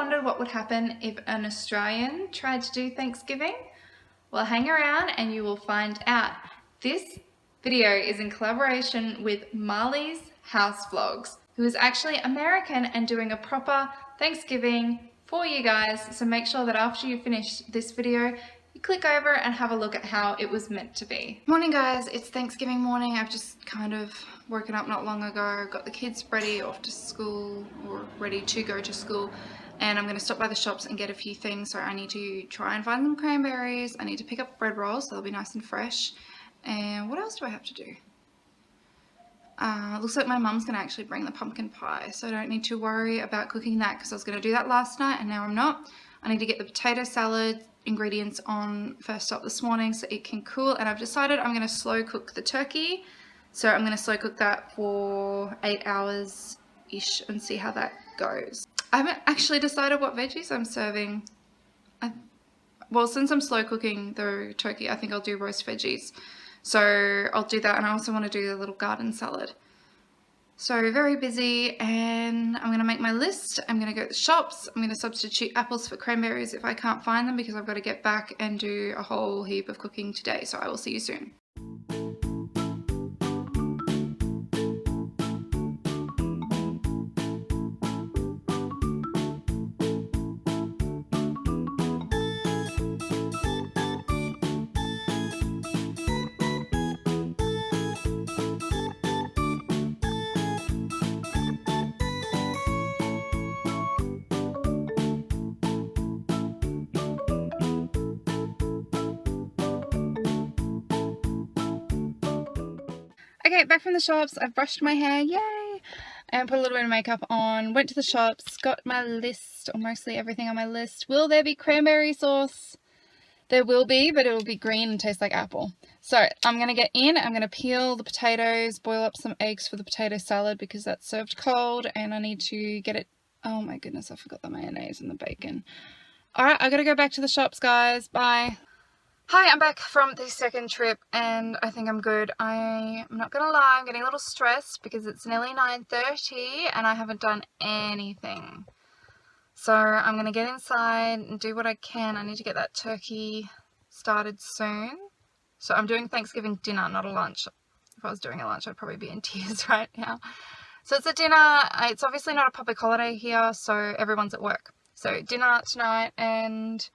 wondered what would happen if an Australian tried to do Thanksgiving? Well, hang around and you will find out. This video is in collaboration with Marley's House Vlogs, who is actually American and doing a proper Thanksgiving for you guys. So make sure that after you finish this video, you click over and have a look at how it was meant to be. Morning guys, it's Thanksgiving morning. I've just kind of woken up not long ago, got the kids ready off to school or ready to go to school, and I'm going to stop by the shops and get a few things. So I need to try and find some cranberries, I need to pick up bread rolls so they'll be nice and fresh, and what else do I have to do? Looks like my mum's going to actually bring the pumpkin pie, so I don't need to worry about cooking that because I was going to do that last night and now I'm not. I need to get the potato salad ingredients on first up this morning so it can cool, and I've decided I'm going to slow cook the turkey. So I'm going to slow cook that for 8 hours ish and see how that goes. I haven't actually decided what veggies I'm serving. Well, since I'm slow cooking the turkey, I think I'll do roast veggies. So I'll do that, and I also want to do the little garden salad. So very busy, and I'm going to make my list. I'm going to go to the shops. I'm going to substitute apples for cranberries if I can't find them because I've got to get back and do a whole heap of cooking today. So I will see you soon. Okay, back from the shops. I've brushed my hair, yay! And put a little bit of makeup on. Went to the shops, got my list, or mostly everything on my list. Will there be cranberry sauce? There will be, but it will be green and taste like apple. So I'm going to get in, I'm going to peel the potatoes, boil up some eggs for the potato salad because that's served cold, and I need to get it... Oh my goodness, I forgot the mayonnaise and the bacon. Alright, I got to go back to the shops, guys. Bye. Hi, I'm back from the second trip and I think I'm good. I'm not gonna lie, I'm getting a little stressed because it's nearly 9:30 and I haven't done anything. So I'm gonna get inside and do what I can. I need to get that turkey started soon. So I'm doing Thanksgiving dinner, not a lunch. If I was doing a lunch, I'd probably be in tears right now. So it's a dinner. It's obviously not a public holiday here, so everyone's at work. So dinner tonight, and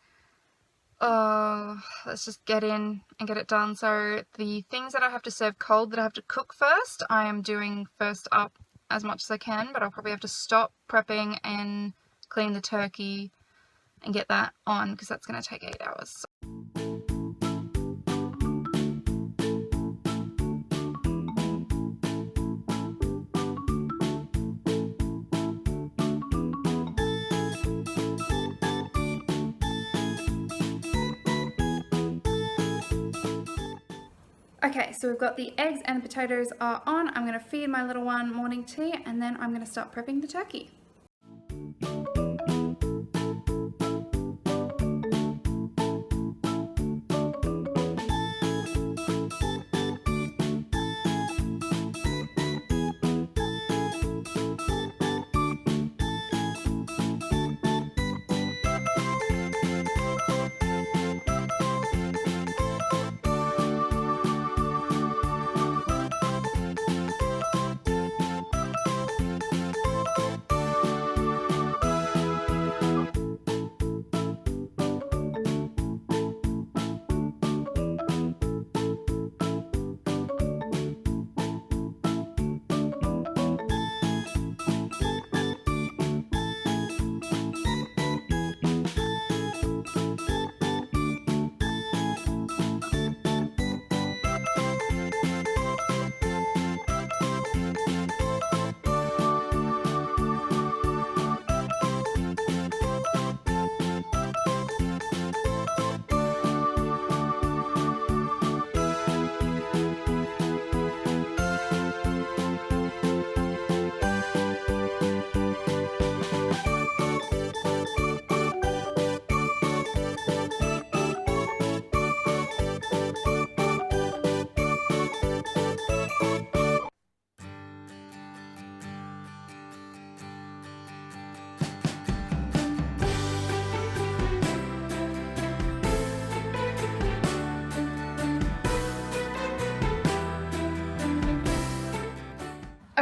let's just get in and get it done. So the things that I have to serve cold that I have to cook first, I am doing first up as much as I can, but I'll probably have to stop prepping and clean the turkey and get that on because that's going to take 8 hours. Okay, so we've got the eggs and the potatoes are on. I'm going to feed my little one morning tea and then I'm going to start prepping the turkey.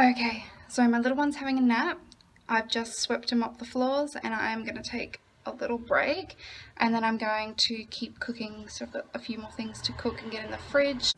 Okay, so my little one's having a nap. I've just swept and mopped the floors and I'm going to take a little break and then I'm going to keep cooking. So I've got a few more things to cook and get in the fridge.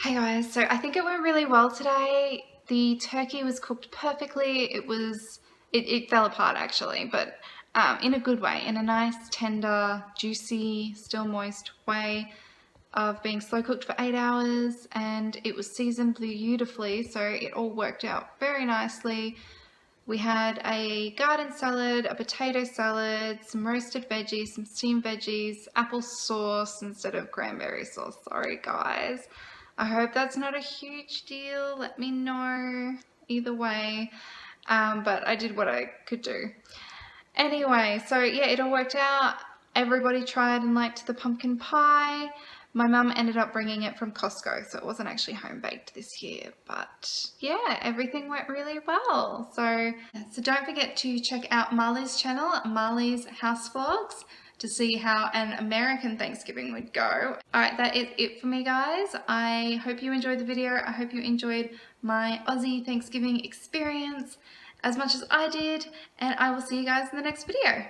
Hey guys, so I think it went really well today. The turkey was cooked perfectly. It fell apart actually, but in a good way, in a nice, tender, juicy, still moist way of being slow cooked for 8 hours, and it was seasoned beautifully, so it all worked out very nicely. We had a garden salad, a potato salad, some roasted veggies, some steamed veggies, apple sauce instead of cranberry sauce. Sorry guys. I hope that's not a huge deal. Let me know either way. But I did what I could do. Anyway, so yeah, it all worked out. Everybody tried and liked the pumpkin pie. My mum ended up bringing it from Costco, so it wasn't actually home baked this year. But yeah, everything went really well. So don't forget to check out Marley's channel, Marley's House Vlogs, to see how an American Thanksgiving would go. Alright, that is it for me guys. I hope you enjoyed the video. I hope you enjoyed my Aussie Thanksgiving experience as much as I did, and I will see you guys in the next video.